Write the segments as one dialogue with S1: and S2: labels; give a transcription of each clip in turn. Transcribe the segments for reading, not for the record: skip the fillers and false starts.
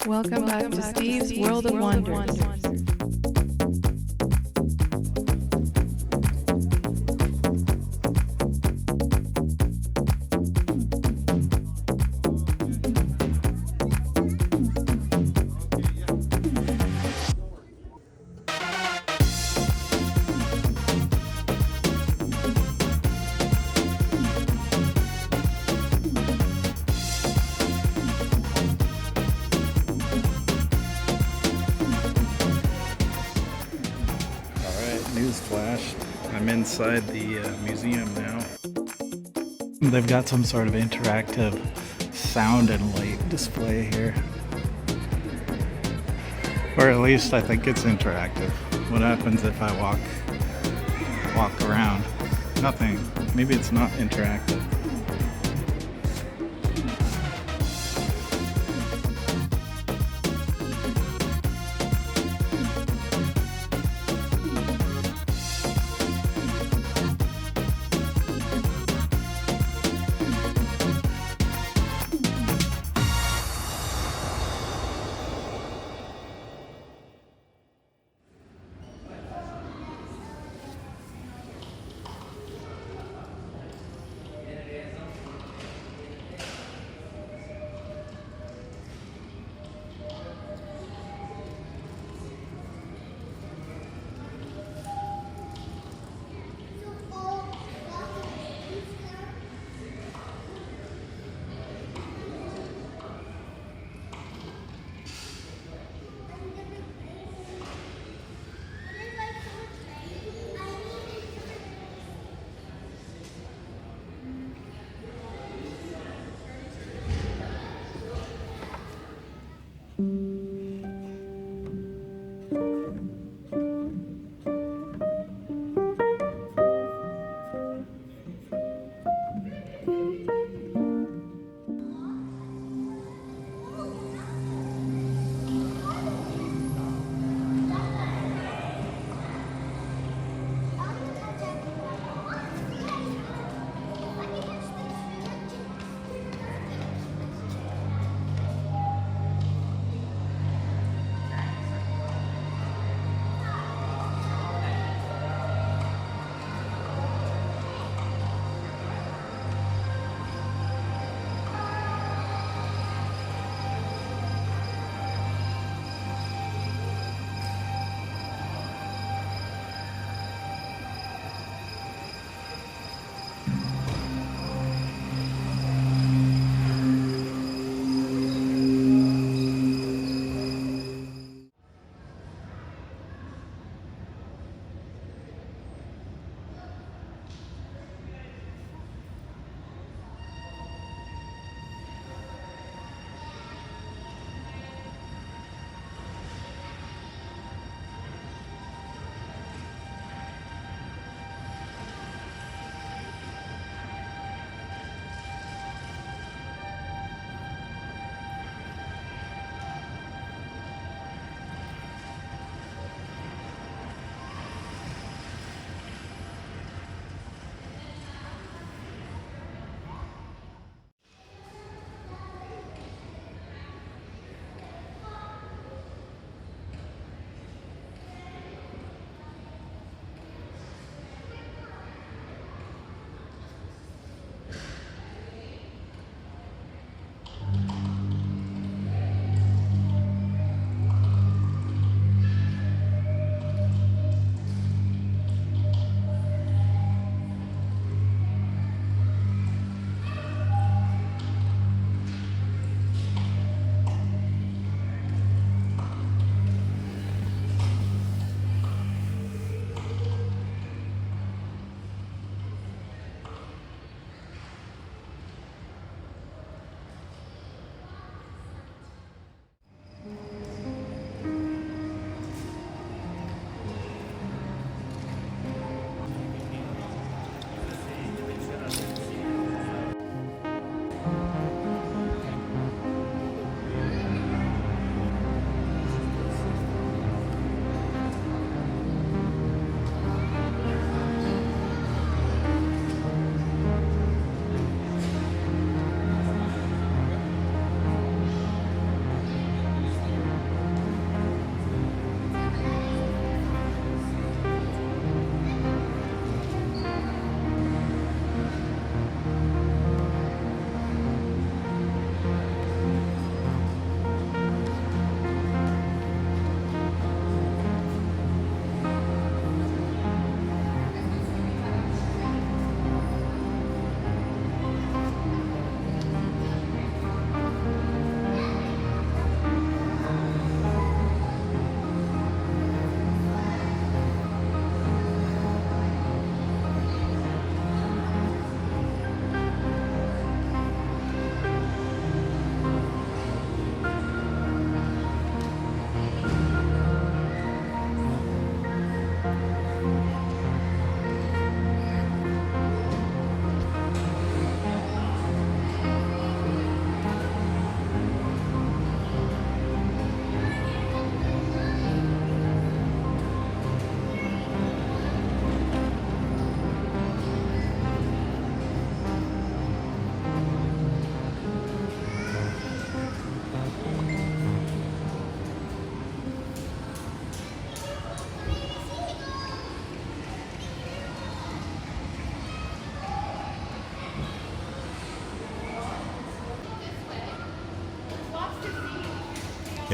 S1: Welcome back to Steve's World of Wonders.
S2: Newsflash, I'm inside the museum now. They've got some sort of interactive sound and light display here. Or at least I think it's interactive. What happens if I walk around? Nothing. Maybe it's not interactive.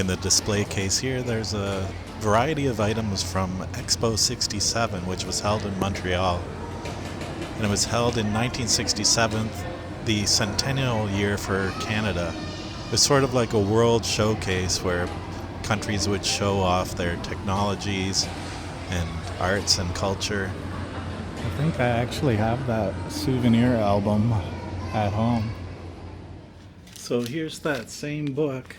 S3: In the display case here, there's a variety of items from Expo 67, which was held in Montreal. And it was held in 1967, the centennial year for Canada. It was sort of like a world showcase where countries would show off their technologies and arts and culture.
S2: I think I actually have that souvenir album at home. So here's that same book.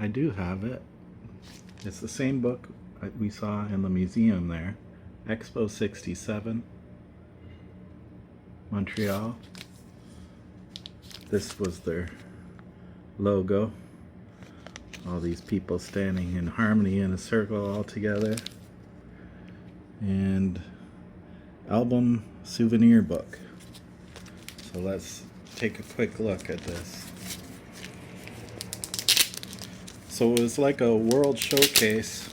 S2: I do have it. It's the same book we saw in the museum there. Expo 67, Montreal. This was their logo. All these people standing in harmony in a circle all together. And album souvenir book. So let's take a quick look at this. So it was like a world showcase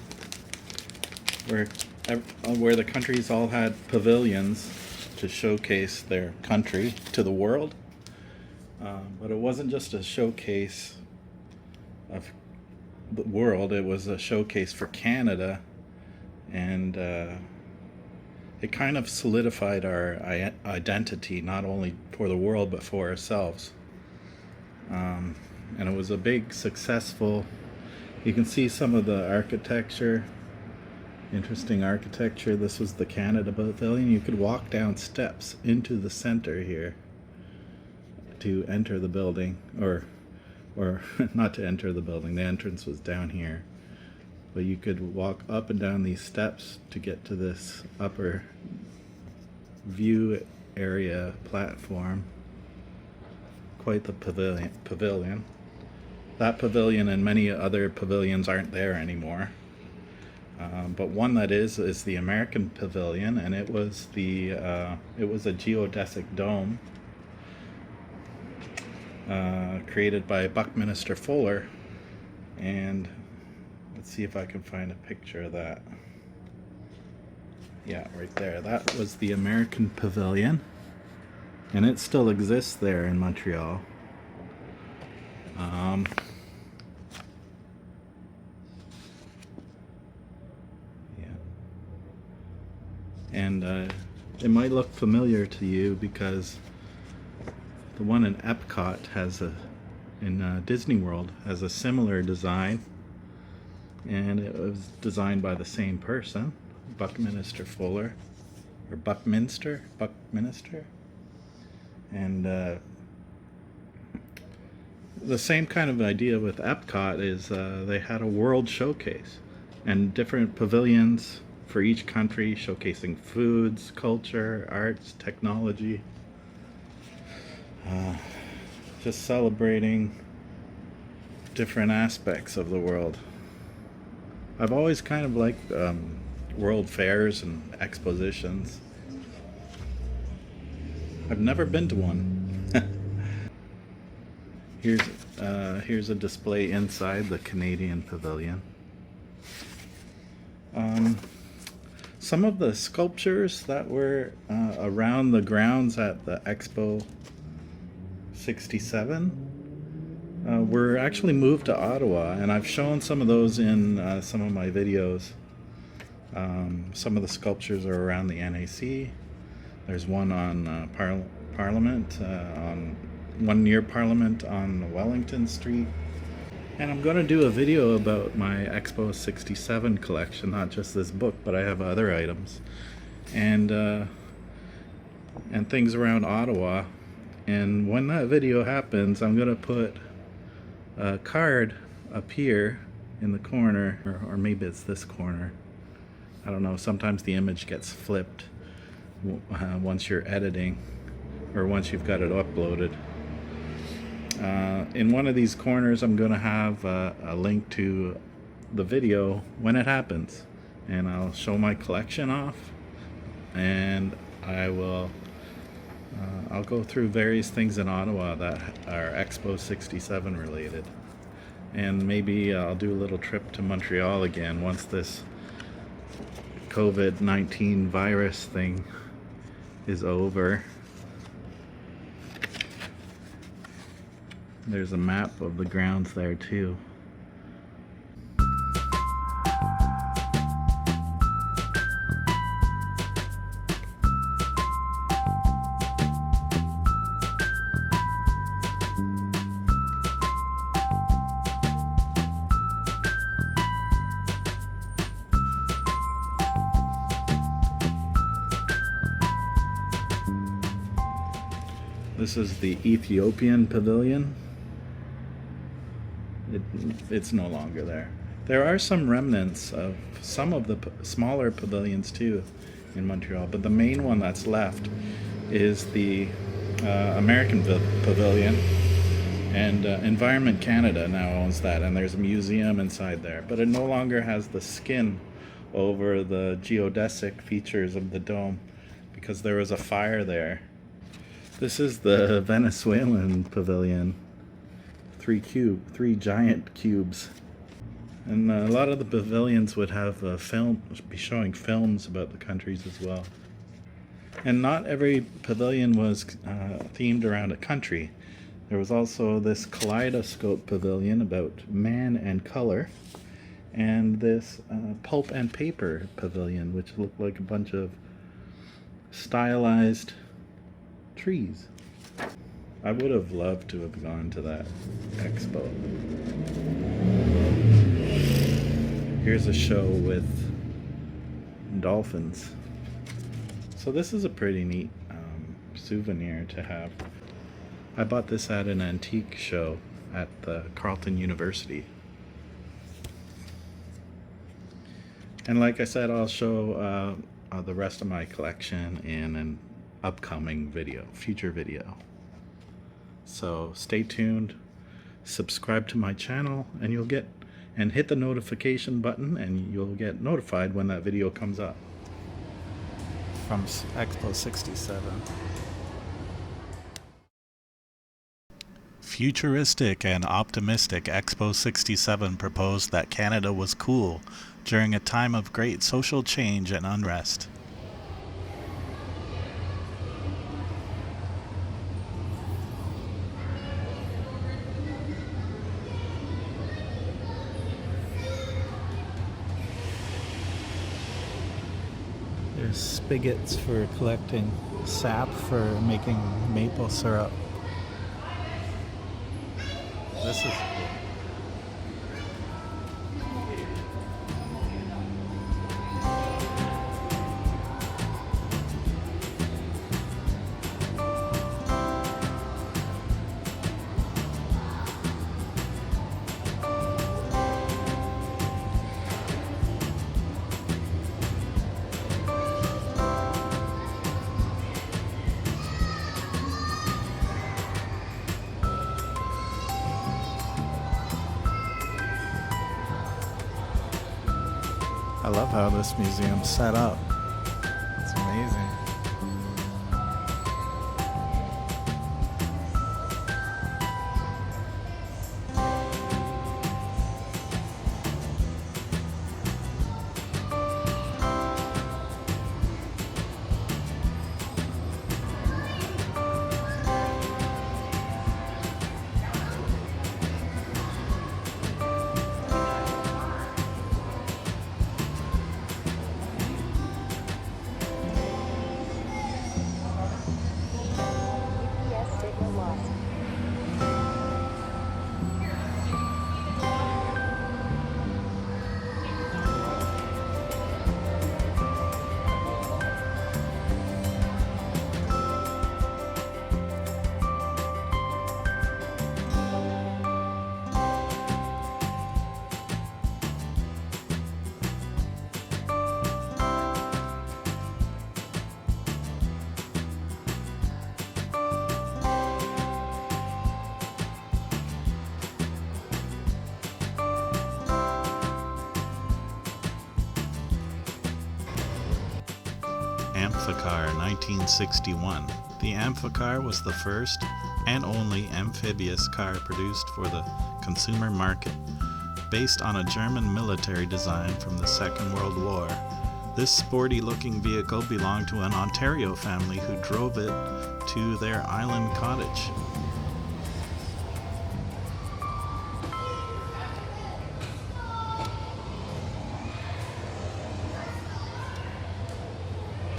S2: where the countries all had pavilions to showcase their country to the world. But it wasn't just a showcase of the world, it was a showcase for Canada, and it kind of solidified our identity, not only for the world but for ourselves. And it was a big, successful. You can see some of the architecture, interesting architecture. This was the Canada Pavilion. You could walk down steps into the center here to enter the building, or not to enter the building. The entrance was down here. But you could walk up and down these steps to get to this upper view area platform. Quite the pavilion. That pavilion and many other pavilions aren't there anymore. But one that is the American Pavilion, and it was a geodesic dome created by Buckminster Fuller, and let's see if I can find a picture of that. Yeah, right there. That was the American Pavilion, and it still exists there in Montreal. And it might look familiar to you because the one in Epcot in Disney World has a similar design, and it was designed by the same person, Buckminster Fuller, or Buckminster, and the same kind of idea with Epcot is they had a world showcase and different pavilions for each country, showcasing foods, culture, arts, technology, just celebrating different aspects of the world. I've always kind of liked world fairs and expositions. I've never been to one. Here's a display inside the Canadian Pavilion. Some of the sculptures that were around the grounds at the Expo 67 were actually moved to Ottawa, and I've shown some of those in some of my videos. Some of the sculptures are around the NAC. There's one on Parliament, on one near Parliament on Wellington Street. And I'm going to do a video about my Expo 67 collection, not just this book, but I have other items and things around Ottawa. And when that video happens, I'm going to put a card up here in the corner, or maybe it's this corner. I don't know, sometimes the image gets flipped once you're editing, or once you've got it uploaded. In one of these corners, I'm going to have a link to the video when it happens, and I'll show my collection off, and I'll go through various things in Ottawa that are Expo 67 related, and maybe I'll do a little trip to Montreal again once this COVID-19 virus thing is over. There's a map of the grounds there too. This is the Ethiopian pavilion. It's no longer there. There are some remnants of some of the smaller pavilions too in Montreal, but the main one that's left is the American Pavilion, and Environment Canada now owns that, and there's a museum inside there, but it no longer has the skin over the geodesic features of the dome because there was a fire there. This is the Venezuelan Pavilion. Three giant cubes. And a lot of the pavilions would have be showing films about the countries as well. And not every pavilion was themed around a country. There was also this kaleidoscope pavilion about man and color, and this pulp and paper pavilion, which looked like a bunch of stylized trees. I would have loved to have gone to that expo. Here's a show with dolphins. So this is a pretty neat souvenir to have. I bought this at an antique show at the Carleton University. And like I said, I'll show the rest of my collection in an upcoming future video. So stay tuned, subscribe to my channel, and hit the notification button, and you'll get notified when that video comes up. From Expo 67.
S3: Futuristic and optimistic Expo 67 proposed that Canada was cool during a time of great social change and unrest.
S2: There's spigots for collecting sap for making maple syrup. This is I love how this museum's set up. It's amazing.
S3: Amphicar 1961. The Amphicar was the first and only amphibious car produced for the consumer market, based on a German military design from the Second World War. This sporty-looking vehicle belonged to an Ontario family who drove it to their island cottage.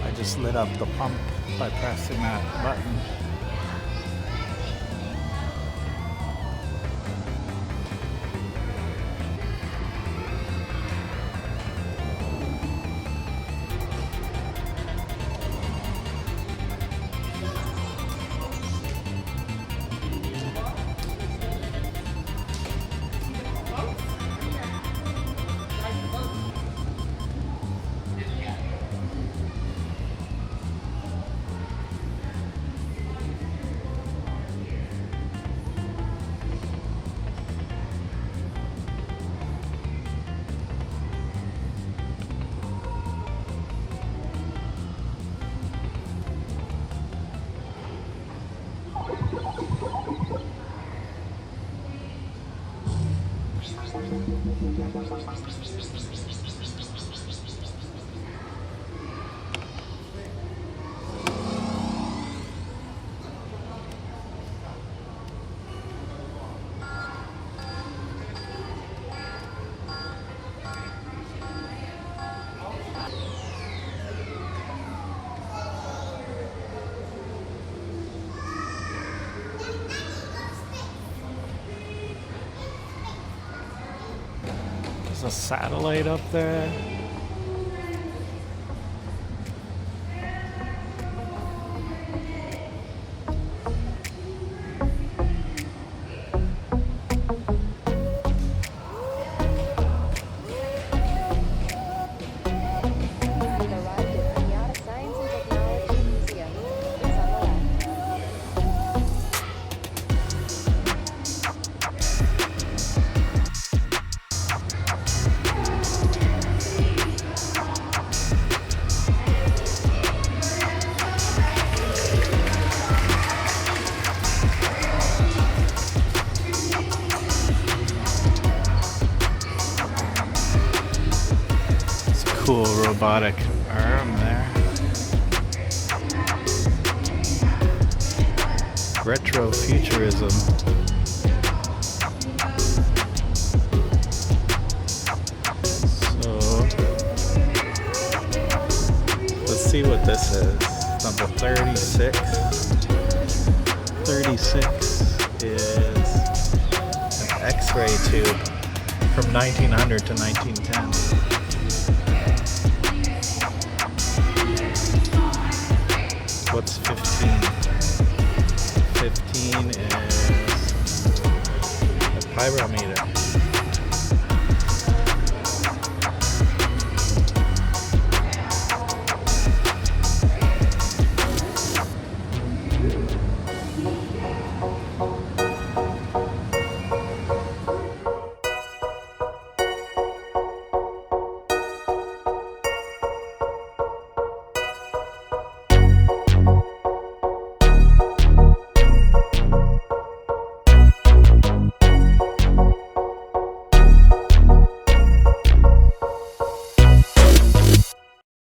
S2: I just lit up the pump by pressing that button.
S3: There's a satellite up there. Cool robotic arm there. Retrofuturism. So let's see what this is. Number 36. 36 is an X-ray tube from 1900 to 1910. What's 15? 15 is a pyrometer.